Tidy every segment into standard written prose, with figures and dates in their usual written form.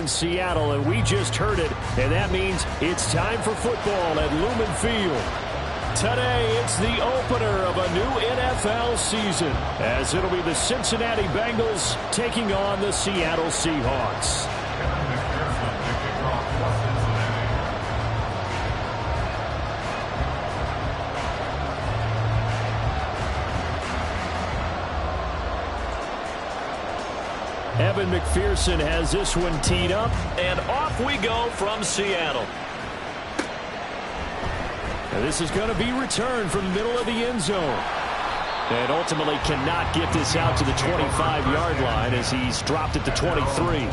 Seattle, and we just heard it, and that means it's time for football at Lumen Field. Today, it's the opener of a new NFL season, as it'll be the Cincinnati Bengals taking on the Seattle Seahawks. Evan McPherson has this one teed up, and off we go from Seattle. And this is going to be returned from the middle of the end zone. And ultimately cannot get this out to the 25-yard line as he's dropped at the 23.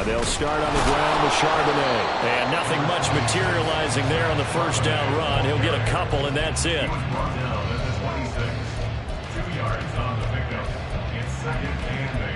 They'll start on the ground with Charbonnet. And nothing much materializing there on the first down run. He'll get a couple, and that's it. 2 yards on the pickup. It's second and 8.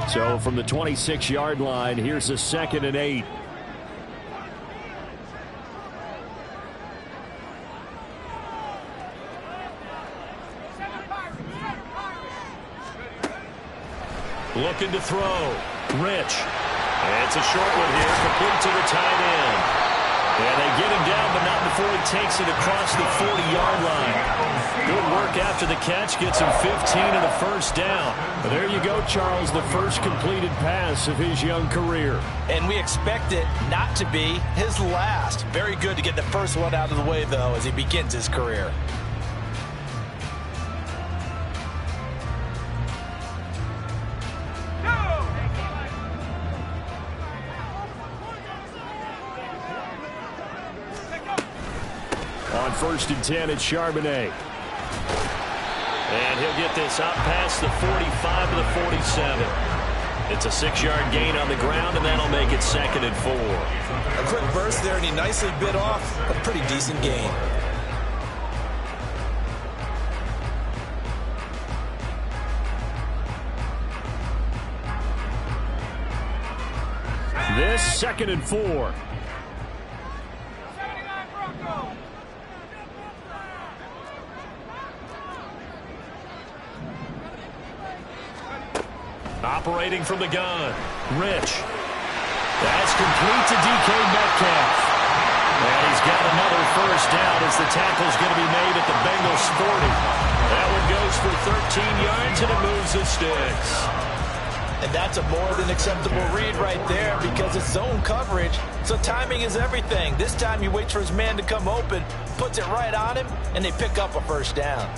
So from the 26-yard line, here's a 2nd and 8. Looking to throw. Rich. And it's a short one here, complete to the tight end. And they get him down, but not before he takes it across the 40-yard line. Good work after the catch, gets him 15 and a first down. But there you go, Charles, the first completed pass of his young career. And we expect it not to be his last. Very good to get the first one out of the way, though, as he begins his career. On 1st and 10, it's Charbonnet. And he'll get this out past the 45 to the 47. It's a 6-yard gain on the ground, and that'll make it 2nd and 4. A quick burst there, and he nicely bit off a pretty decent gain. This 2nd and 4. Operating from the gun. Rich. That's complete to DK Metcalf. And he's got another first down as the tackle's going to be made at the Bengals 40. That one goes for 13 yards, and it moves the sticks. And that's a more than acceptable read right there because it's zone coverage, so timing is everything. This time you wait for his man to come open, puts it right on him, and they pick up a first down.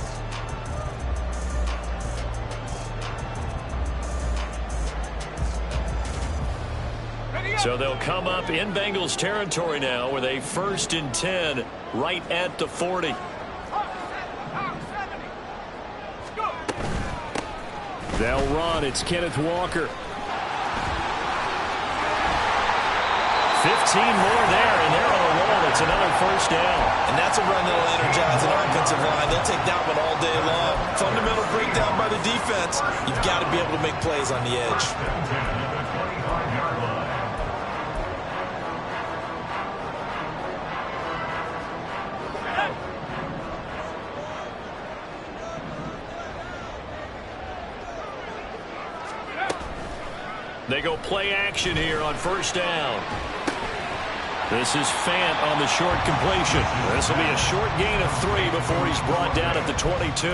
So they'll come up in Bengals territory now with a 1st and 10 right at the 40. They'll run. It's Kenneth Walker. 15 more there, and they're on a roll. It's another first down. And that's a run that'll energize an offensive line. They'll take that one all day long. Fundamental breakdown by the defense. You've got to be able to make plays on the edge. They go play action here on first down. This is Fant on the short completion. This will be a short gain of 3 before he's brought down at the 22.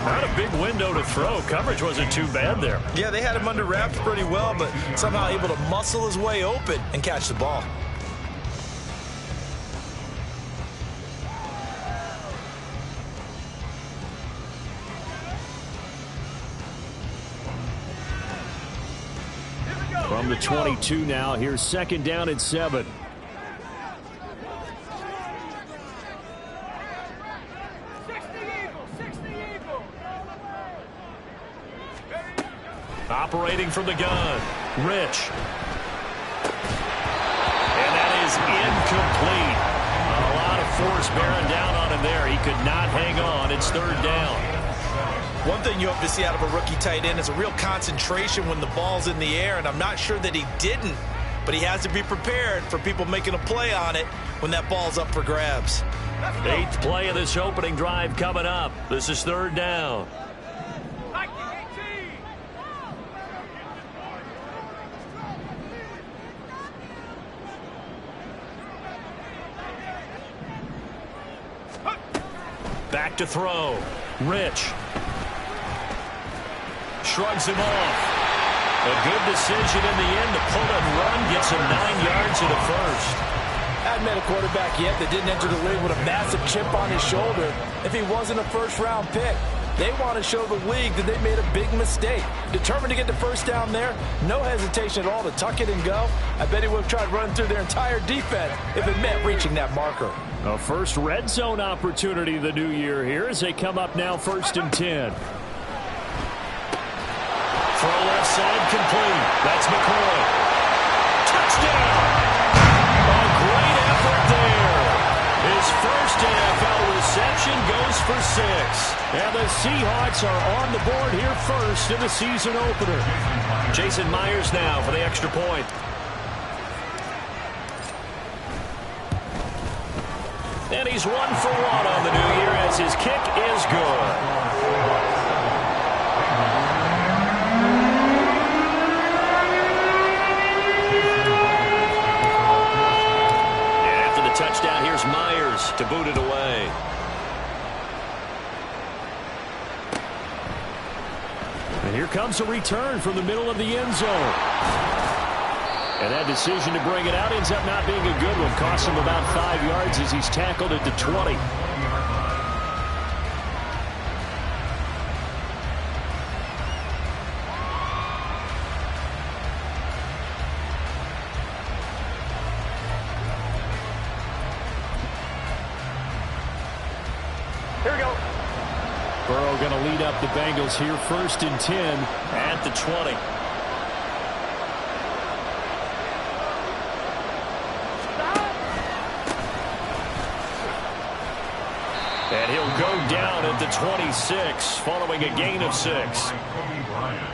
Not a big window to throw. Coverage wasn't too bad there. Yeah, they had him under wraps pretty well, but somehow able to muscle his way open and catch the ball. From the 22 now. Here's second down and 7. Operating from the gun, Rich. And that is incomplete. A lot of force bearing down on him there. He could not hang on. It's third down. One thing you hope to see out of a rookie tight end is a real concentration when the ball's in the air, and I'm not sure that he didn't, but he has to be prepared for people making a play on it when that ball's up for grabs. 8th play of this opening drive coming up. This is third down. Back to throw. Rich. Shrugs him off. A good decision in the end to pull and run. Gets him 9 yards in the first. I haven't met a quarterback yet that didn't enter the league with a massive chip on his shoulder if he wasn't a first-round pick. They want to show the league that they made a big mistake. Determined to get the first down there. No hesitation at all to tuck it and go. I bet he would have tried running through their entire defense if it meant reaching that marker. A first red zone opportunity of the new year here as they come up now 1st and 10. Throw left side complete. That's McCoy. Touchdown! A great effort there. His first NFL reception goes for 6. And the Seahawks are on the board here first in the season opener. Jason Myers now for the extra point. And he's 1 for 1 on the new year as his kick is good. And after the touchdown, here's Myers to boot it away. And here comes a return from the middle of the end zone. And that decision to bring it out ends up not being a good one. Costs him about 5 yards as he's tackled at the 20. Here we go. Burrow going to lead up the Bengals here 1st and 10 at the 20. And he'll go down at the 26 following a gain of 6.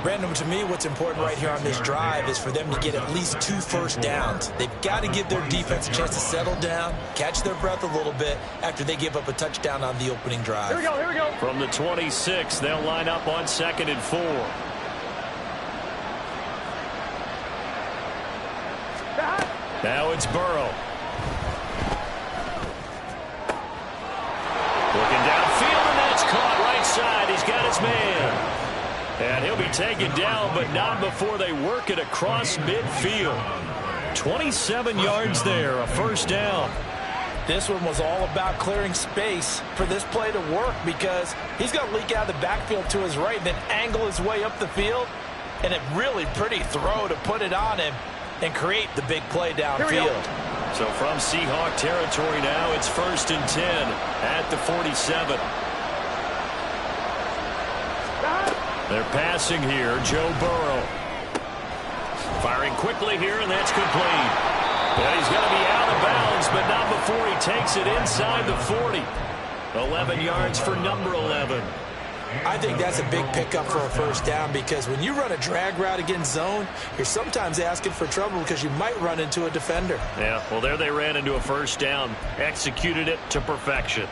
Brandon, to me, what's important right here on this drive is for them to get at least 2 first downs. They've got to give their defense a chance to settle down, catch their breath a little bit after they give up a touchdown on the opening drive. Here we go, here we go. From the 26, they'll line up on 2nd and 4. Now it's Burrow. Looking downfield, and that's caught right side. He's got his man. And he'll be taken down, but not before they work it across midfield. 27 yards there, a first down. This one was all about clearing space for this play to work because he's going to leak out of the backfield to his right and then angle his way up the field. And a really pretty throw to put it on him and create the big play downfield. So from Seahawk territory now, it's 1st and 10 at the 47. They're passing here, Joe Burrow. Firing quickly here, and that's complete. And he's going to be out of bounds, but not before he takes it inside the 40. 11 yards for number 11. I think that's a big pickup for a first down because when you run a drag route against zone, you're sometimes asking for trouble because you might run into a defender. Yeah, well, there they ran into a first down, executed it to perfection.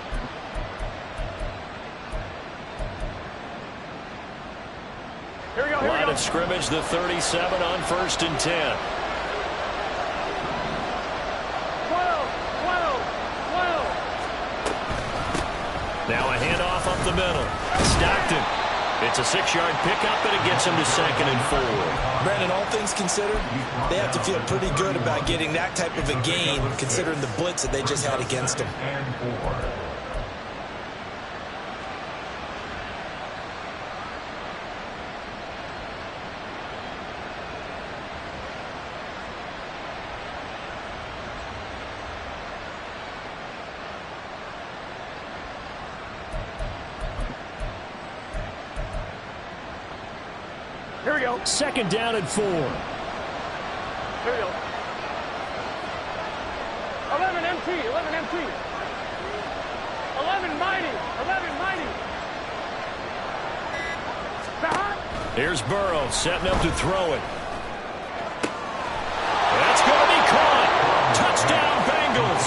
Here we go, Line of scrimmage, the 37 on 1st and 10. 12. Now a handoff up the middle. Stockton. It's a 6-yard pickup, and it gets him to 2nd and 4. Brandon, all things considered, they have to feel pretty good about getting that type of a gain considering the blitz that they just had against them. Here we go. 2nd down and 4. Here we go. 11 MT, 11 MT. 11 mighty, 11 mighty. Here's Burrow setting up to throw it. That's going to be caught. Touchdown, Bengals.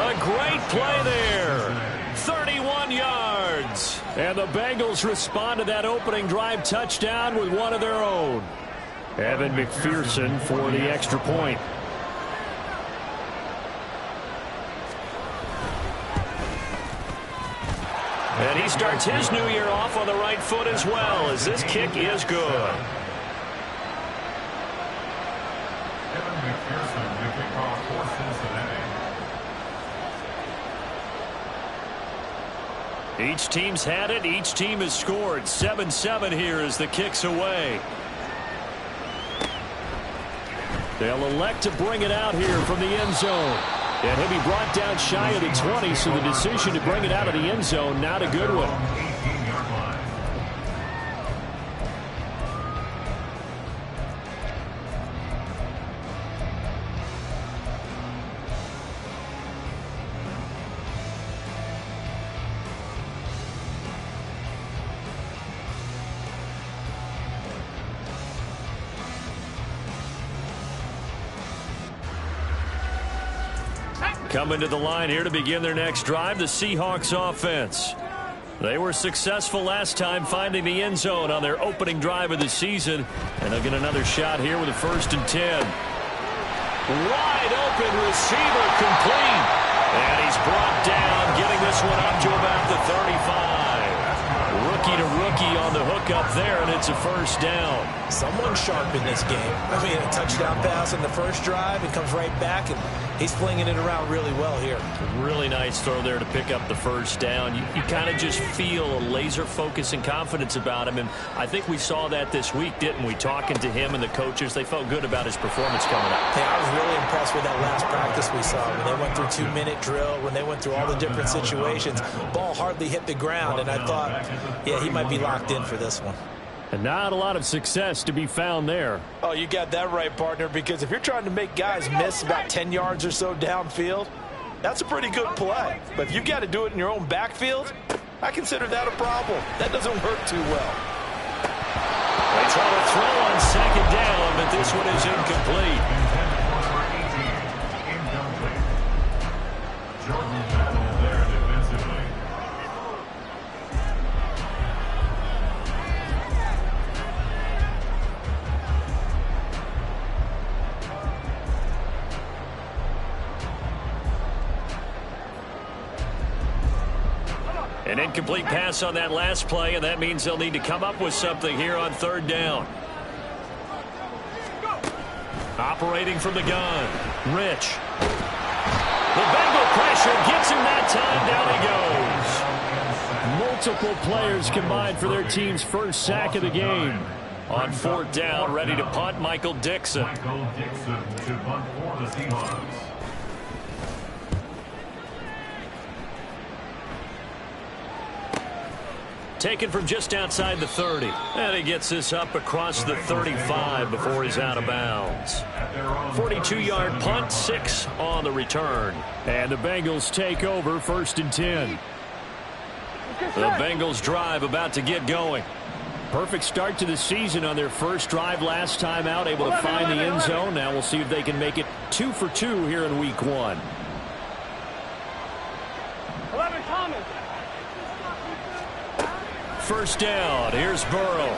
A great play there. 31 yards. And the Bengals respond to that opening drive touchdown with one of their own. Evan McPherson for the extra point. And he starts his new year off on the right foot as well, as this kick is good. Evan McPherson, the kickoff for Cincinnati. Each team's had it. Each team has scored. 7-7 here as the kick's away. They'll elect to bring it out here from the end zone. And he'll be brought down shy of the 20, so the decision to bring it out of the end zone, not a good one. 18-yard line. Coming to the line here to begin their next drive, the Seahawks offense. They were successful last time finding the end zone on their opening drive of the season. And they'll get another shot here with a 1st and 10. Wide open receiver complete. And he's brought down, getting this one up to about the 35. Rookie to rookie on the hook up there, and it's a 1st down. Someone sharp in this game. I mean, a touchdown pass on the first drive. It comes right back, and he's flinging it around really well here. Really nice throw there to pick up the 1st down. You kind of just feel a laser focus and confidence about him, and I think we saw that this week, didn't we? Talking to him and the coaches, they felt good about his performance coming up. Hey, I was really impressed with that last practice we saw when they went through 2-minute drill, when they went through all the different situations. Ball hardly hit the ground, and I thought, yeah, he might be locked in for this one. And not a lot of success to be found there. Oh, you got that right, partner, because if you're trying to make guys miss about 10 yards or so downfield, that's a pretty good play. But if you got to do it in your own backfield, I consider that a problem. That doesn't work too well. They try to throw on 2nd down, but this one is incomplete. Incomplete. Jordan battle there defensively. An incomplete pass on that last play, and that means they'll need to come up with something here on 3rd down. Operating from the gun, Rich. The Bengal pressure gets him that time. Down he goes. Multiple players combined for their team's 1st sack of the game. On 4th down, ready to punt, Michael Dixon. Michael Dixon to punt for the Seahawks. Taken from just outside the 30. And he gets this up across the 35 before he's out of bounds. 42-yard punt, 6 on the return. And the Bengals take over 1st and 10. The Bengals drive about to get going. Perfect start to the season on their 1st drive last time out, able to find the end zone. Now we'll see if they can make it 2 for 2 here in week 1. 11 Thomas. 1st down. Here's Burrow.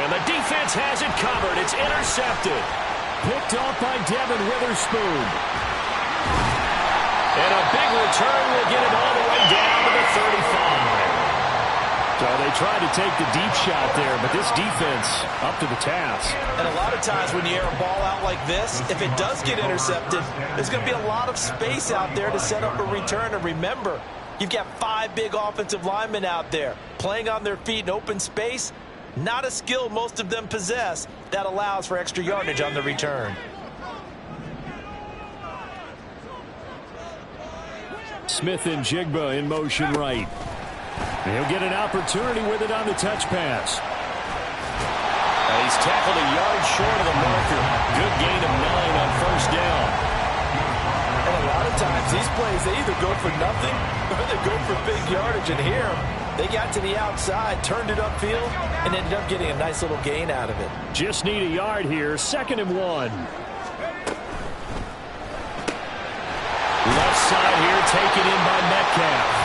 And the defense has it covered. It's intercepted. Picked off by Devin Witherspoon. And a big return will get him all the way down to the 35. So they tried to take the deep shot there, but this defense up to the task. And a lot of times when you air a ball out like this, if it does get intercepted, there's going to be a lot of space out there to set up a return. And remember, you've got 5 big offensive linemen out there playing on their feet in open space. Not a skill most of them possess that allows for extra yardage on the return. Smith and Jigba in motion right. He'll get an opportunity with it on the touch pass. He's tackled a yard short of the marker. Good gain of 9 on first down. And a lot of times these plays, they either go for nothing or they go for big yardage. And here, they got to the outside, turned it upfield, and ended up getting a nice little gain out of it. Just need a yard here. 2nd and 1. Left side here, taken in by Metcalf.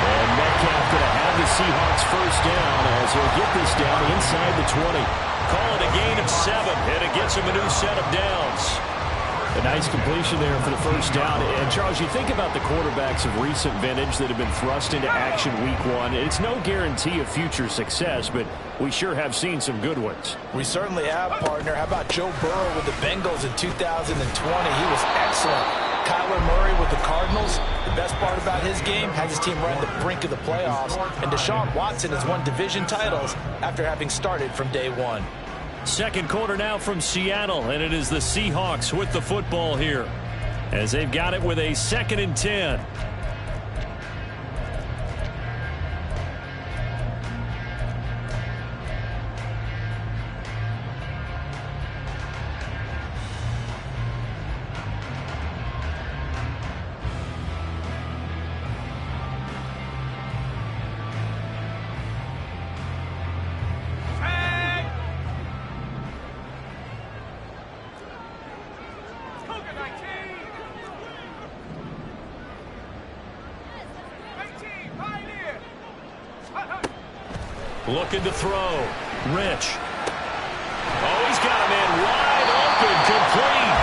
And Metcalf going to have the Seahawks first down as he'll get this down inside the 20. Call it a gain of 7, and it gets him a new set of downs. A nice completion there for the first down. And, Charles, you think about the quarterbacks of recent vintage that have been thrust into action week 1. It's no guarantee of future success, but we sure have seen some good ones. We certainly have, partner. How about Joe Burrow with the Bengals in 2020? He was excellent. Kyler Murray with the Cardinals. The best part about his game, has his team right on the brink of the playoffs. And Deshaun Watson has won division titles after having started from day 1. Second quarter now from Seattle, and it is the Seahawks with the football here as they've got it with a 2nd and 10. Looking to throw. Rich. Oh, he's got a man wide open, complete.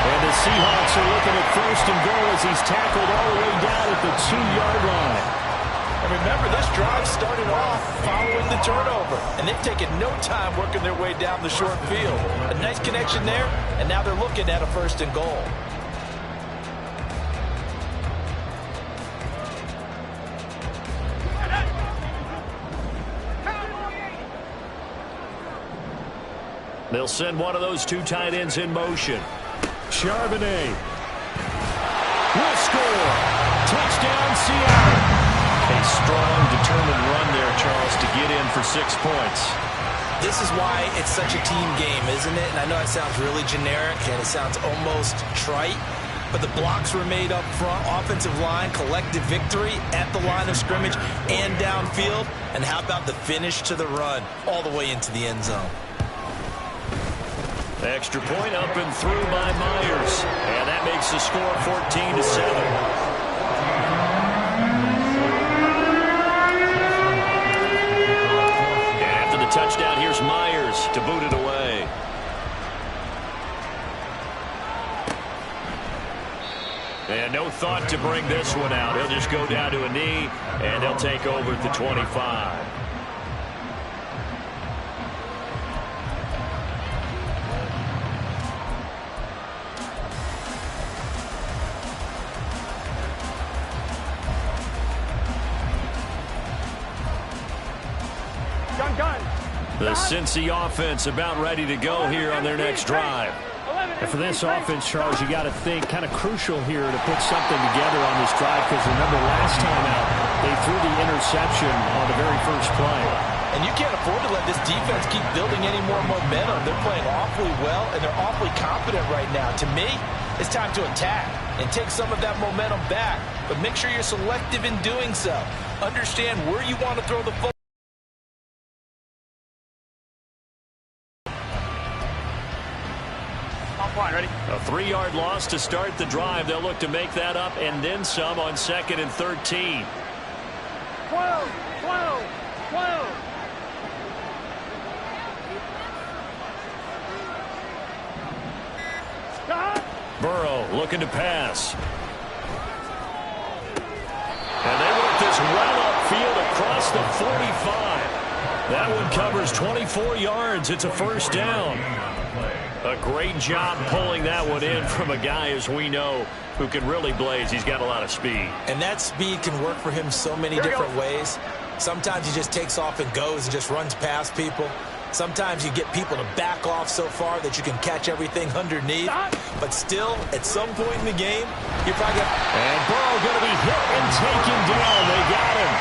And the Seahawks are looking at 1st and goal as he's tackled all the way down at the 2-yard line. And remember, this drive started off following the turnover. And they've taken no time working their way down the short field. A nice connection there, and now they're looking at a 1st and goal. They'll send one of those 2 tight ends in motion. Charbonnet will score. Touchdown, Seattle. A strong, determined run there, Charles, to get in for 6 points. This is why it's such a team game, isn't it? And I know it sounds really generic and it sounds almost trite, but the blocks were made up front, offensive line, collective victory at the line of scrimmage and downfield. And how about the finish to the run all the way into the end zone? Extra point up and through by Myers. And that makes the score 14-7. And after the touchdown, here's Myers to boot it away. And no thought to bring this one out. He'll just go down to a knee, and they'll take over at the 25. The Cincy offense about ready to go here on their next drive. And for this offense, Charles, you got to think kind of crucial here to put something together on this drive, because remember last time out, they threw the interception on the very first play. And you can't afford to let this defense keep building any more momentum. They're playing awfully well, and they're awfully confident right now. To me, it's time to attack and take some of that momentum back. But make sure you're selective in doing so. Understand where you want to throw the football. Ready? A 3-yard loss to start the drive. They'll look to make that up and then some on 2nd and 13. 12, 12, 12. Burrow looking to pass. And they work this well upfield across the 45. That one covers 24 yards. It's a first down. A great job pulling that one in from a guy, as we know, who can really blaze. He's got a lot of speed. And that speed can work for him so many different ways. Sometimes he just takes off and goes and just runs past people. Sometimes you get people to back off so far that you can catch everything underneath. But still, at some point in the game, you probably got... And Burrow going to be hit and taken down. They got him.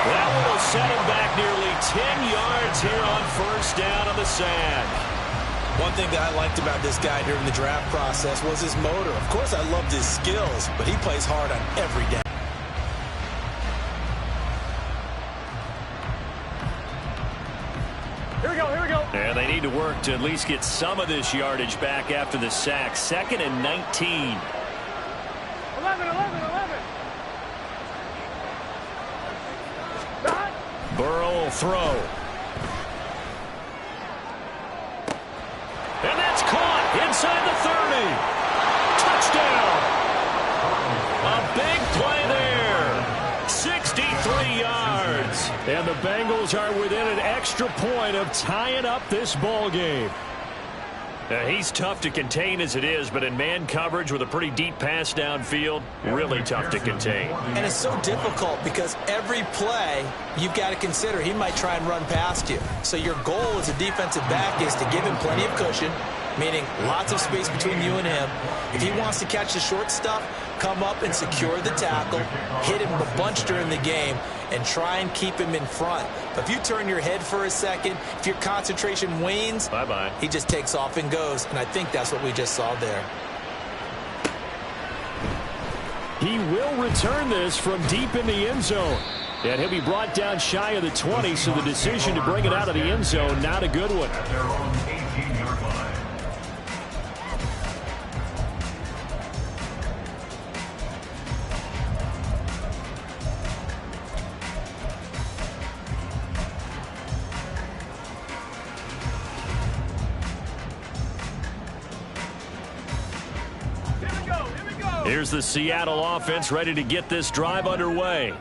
That will set him back nearly 10 yards here on first down on the sack. One thing that I liked about this guy during the draft process was his motor. Of course, I loved his skills, but he plays hard on every down. Here we go, here we go. And they need to work to at least get some of this yardage back after the sack. 2nd and 19. 11, 11, 11. Burrow will throw. And that's caught inside the 30. Touchdown. A big play there. 63 yards. And the Bengals are within an extra point of tying up this ball game. He's tough to contain as it is, but in man coverage with a pretty deep pass downfield, really tough to contain. And it's so difficult because every play you've got to consider he might try and run past you. So your goal as a defensive back is to give him plenty of cushion, meaning lots of space between you and him. If he wants to catch the short stuff, come up and secure the tackle, hit him a bunch during the game, and try and keep him in front. But if you turn your head for a second, if your concentration wanes, bye-bye. He just takes off and goes, and I think that's what we just saw there. He will return this from deep in the end zone. And he'll be brought down shy of the 20, so the decision to bring it out of the end zone, not a good one. At their own 18-yard line. Here's the Seattle offense ready to get this drive underway.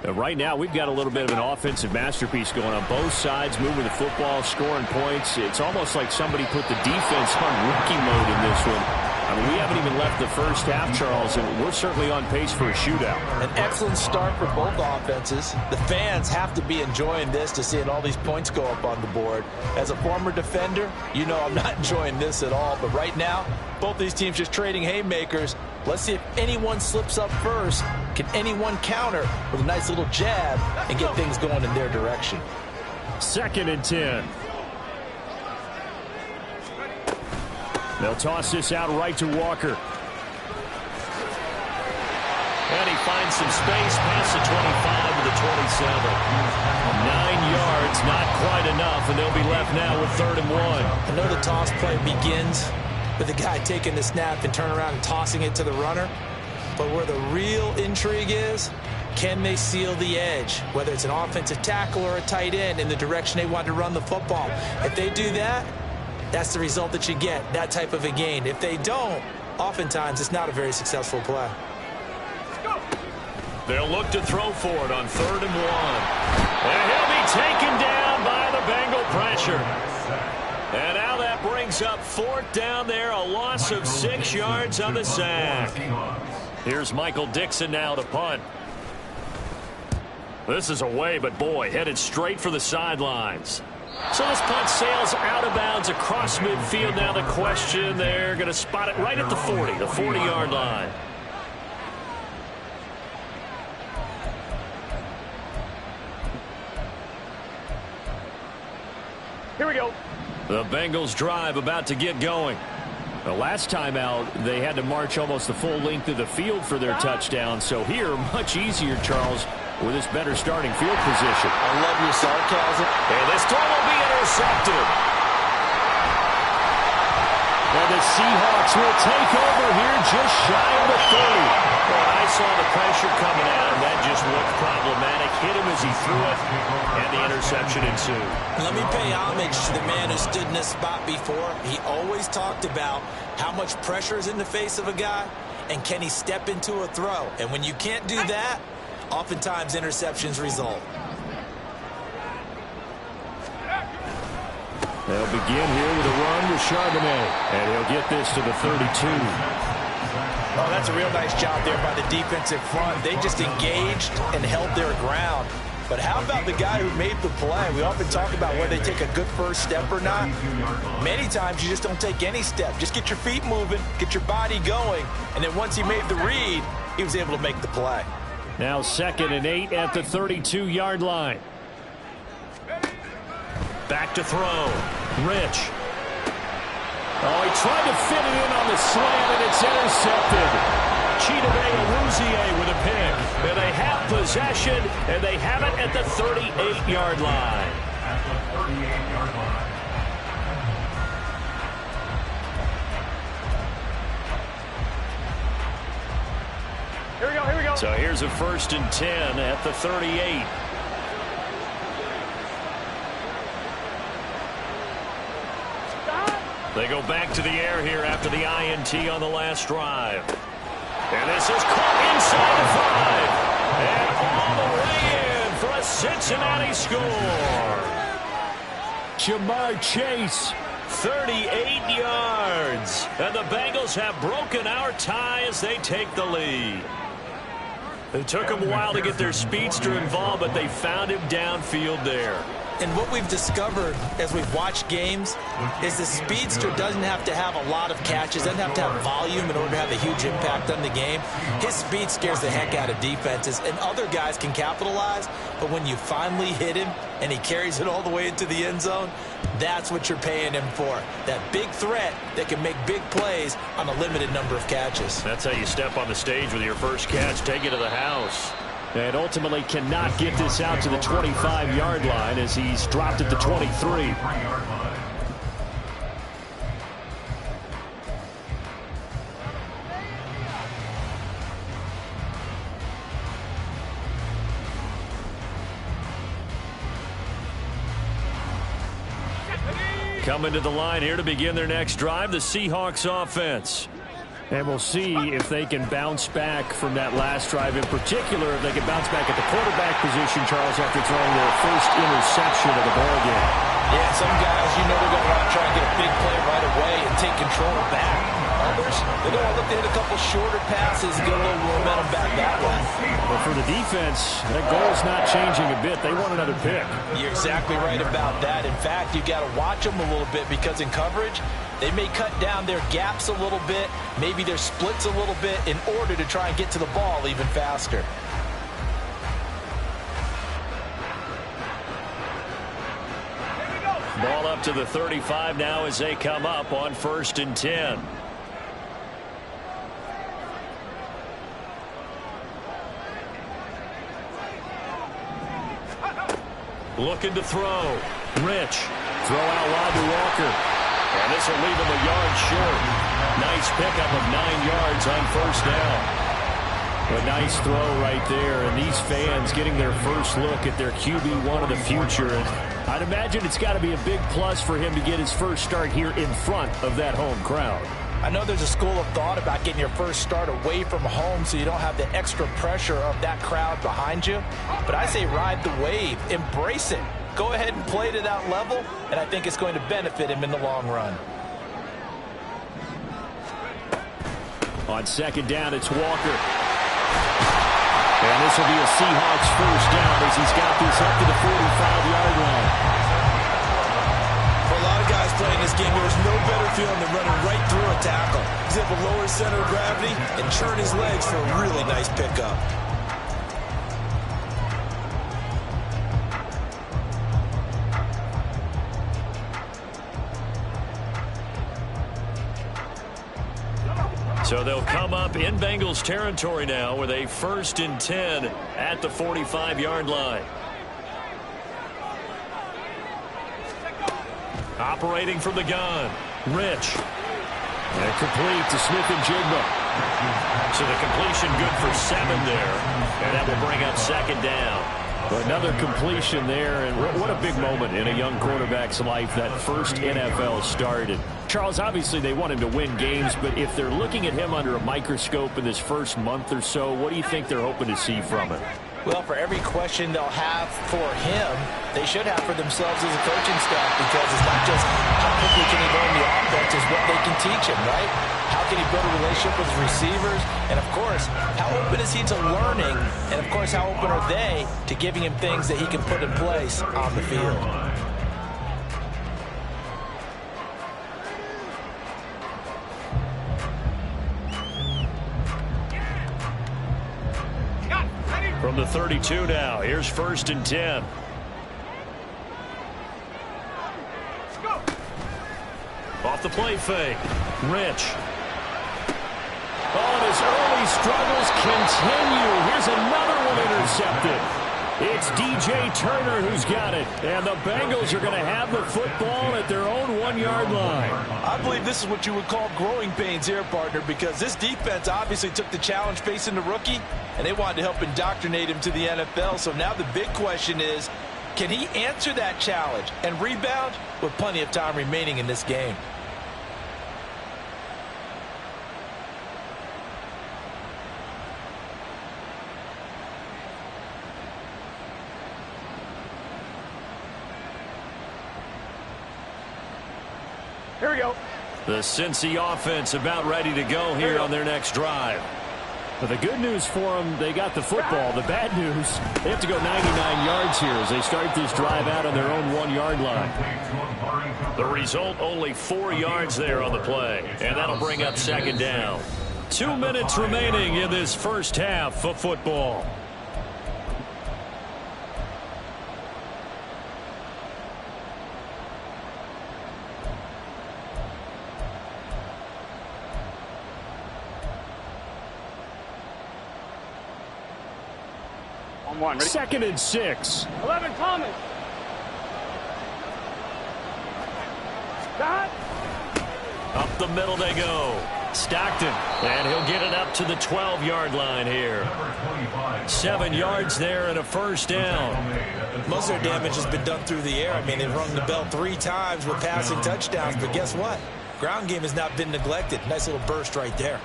Right now, we've got a little bit of an offensive masterpiece going on both sides, moving the football, scoring points. It's almost like somebody put the defense on rookie mode in this one. I mean, we haven't even left the first half, Charles, and we're certainly on pace for a shootout. An excellent start for both offenses. The fans have to be enjoying this to seeing all these points go up on the board. As a former defender, you know I'm not enjoying this at all. But right now, both these teams just trading haymakers. Let's see if anyone slips up first. Can anyone counter with a nice little jab and get things going in their direction? 2nd and 10. They'll toss this out right to Walker. And he finds some space past the 25 to the 27. 9 yards, not quite enough, and they'll be left now with 3rd and 1. I know the toss play begins with the guy taking the snap and turning around and tossing it to the runner. But where the real intrigue is, can they seal the edge, whether it's an offensive tackle or a tight end, in the direction they want to run the football? If they do that, that's the result that you get, that type of a gain. If they don't, oftentimes it's not a very successful play. They'll look to throw for it on 3rd and 1. And he'll be taken down by the Bengal pressure. And now that brings up 4th down there, a loss of 6 yards on the sack. Here's Michael Dixon now to punt. This is away, but boy, headed straight for the sidelines. So this punt sails out of bounds across midfield. Now the question, they're going to spot it right at the 40, the 40-yard line. Here we go. The Bengals drive about to get going. The last time out, they had to march almost the full length of the field for their touchdown. So here, much easier, Charles, with this better starting field position. I love your sarcasm. And this throw will be intercepted. And the Seahawks will take over here just shy of the 30. Well, I saw the pressure coming at him. That just looked problematic. Hit him as he threw it, and the interception ensued. Let me pay homage to the man who stood in this spot before. He always talked about how much pressure is in the face of a guy, and can he step into a throw. And when you can't do that, oftentimes interceptions result. They'll begin here with a run with Charbonnet, and he'll get this to the 32. Oh, that's a real nice job there by the defensive front. They just engaged and held their ground. But how about the guy who made the play? We often talk about whether they take a good first step or not. Many times you just don't take any step. Just get your feet moving, get your body going, and then once he made the read, he was able to make the play. Now 2nd and 8 at the 32-yard line. Back to throw. Rich. Oh, he tried to fit it in on the slant, and it's intercepted. Chidobe Awuzie with a pick. And they have possession, and they have it at the 38-yard line. At the 38-yard line. Here we go. So here's a 1st and 10 at the 38. They go back to the air here after the INT on the last drive. And this is caught inside the 5. And all the way in for a Cincinnati score. Jamar Chase, 38 yards. And the Bengals have broken our tie as they take the lead. It took them a while to get their speedster involved, but they found him downfield there. And what we've discovered as we've watched games is the speedster doesn't have to have a lot of catches, doesn't have to have volume in order to have a huge impact on the game. His speed scares the heck out of defenses, and other guys can capitalize, but when you finally hit him and he carries it all the way into the end zone, that's what you're paying him for. That big threat that can make big plays on a limited number of catches. That's how you step on the stage with your first catch, take it to the house. And ultimately cannot get this out to the 25-yard line as he's dropped at the 23. Coming to the line here to begin their next drive, the Seahawks offense. And we'll see if they can bounce back from that last drive. In particular, if they can bounce back at the quarterback position, Charles, after throwing their first interception of the ball game. Yeah, some guys, you know they're going to want to try and get a big play right away and take control back. Others, they're going to look to hit a couple shorter passes and get a little momentum back that way. But for the defense, that goal's not changing a bit. They want another pick. You're exactly right about that. In fact, you got to watch them a little bit because in coverage, they may cut down their gaps a little bit, maybe their splits a little bit in order to try and get to the ball even faster. Ball up to the 35 now as they come up on 1st and 10. Looking to throw. Rich. Throw out wide to Walker. And this will leave him a yard short. Nice pickup of 9 yards on 1st down. A nice throw right there. And these fans getting their first look at their QB1 of the future. And I'd imagine it's got to be a big plus for him to get his first start here in front of that home crowd. I know there's a school of thought about getting your first start away from home so you don't have the extra pressure of that crowd behind you. But I say ride the wave. Embrace it. Go ahead and play to that level, and I think it's going to benefit him in the long run. On 2nd down, it's Walker. And this will be a Seahawks first down as he's got this up to the 45-yard line. For a lot of guys playing this game, there's no better feeling than running right through a tackle. He's able to lower his center of gravity and turn his legs for a really nice pickup. So they'll come up in Bengals territory now with a 1st and 10 at the 45-yard line. Operating from the gun. Rich. And complete to Smith-Njigba. So the completion good for 7 there. And that will bring up 2nd down. Another completion there, and what a big moment in a young quarterback's life, that first NFL started. Charles, obviously they want him to win games, but if they're looking at him under a microscope in this first month or so, what do you think they're hoping to see from him? Well, for every question they'll have for him, they should have for themselves as a coaching staff, because it's not just how quickly can he learn the offense, it's what they can teach him, right? How can he build a relationship with his receivers? And, of course, how open is he to learning? And, of course, how open are they to giving him things that he can put in place on the field? Ready? the 32 now. Here's 1st and 10. Let's go. Off the play fake. Rich. Oh, and his early struggles continue. Here's another one intercepted. It's DJ Turner who's got it. And the Bengals are going to have the football at their own 1-yard line. I believe this is what you would call growing pains here, partner, because this defense obviously took the challenge facing the rookie, and they wanted to help indoctrinate him to the NFL. So now the big question is, can he answer that challenge and rebound with plenty of time remaining in this game? Here we go. The Cincy offense about ready to go here on their next drive. But the good news for them, they got the football. The bad news, they have to go 99 yards here as they start this drive out on their own 1-yard line. The result, only 4 yards there on the play. And that'll bring up 2nd down. 2 minutes remaining in this first half of football. On one. Ready? 2nd and 6. 11, Thomas. Dot. Up the middle they go. Stockton. And he'll get it up to the 12-yard line here. 7 yards there and a 1st down. Most of their damage has been done through the air. I mean, they've rung the bell 3 times with passing touchdowns, but guess what? Ground game has not been neglected. Nice little burst right there.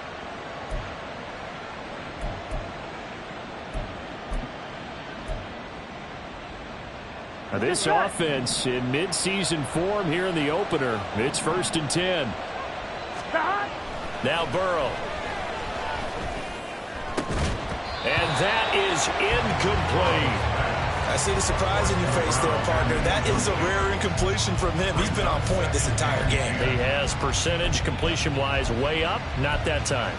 Now this offense in midseason form here in the opener. It's 1st and 10. Now Burrow. And that is incomplete. I see the surprise in your face there, partner. That is a rare incompletion from him. He's been on point this entire game. He has percentage completion-wise way up. Not that time.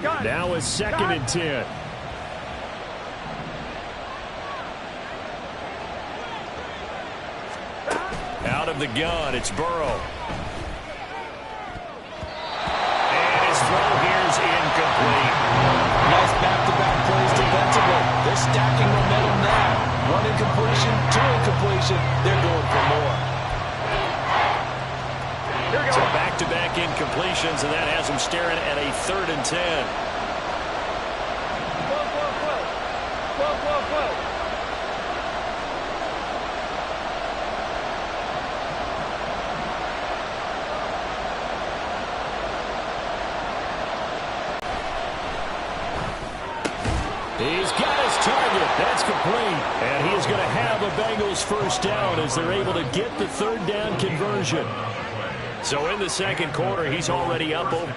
Gun. Now it's 2nd and 10. Out of the gun, it's Burrow. And his throw here's incomplete. Nice back-to-back plays defensively. They're stacking momentum now. 1 incompletion, 2 incompletion. They're going for more. So back-to-back incompletions, and that has them staring at a 3rd and 10. Whoa. He's got his target. That's complete. And he is going to have a Bengals 1st down as they're able to get the 3rd down conversion. So in the 2nd quarter, he's already up over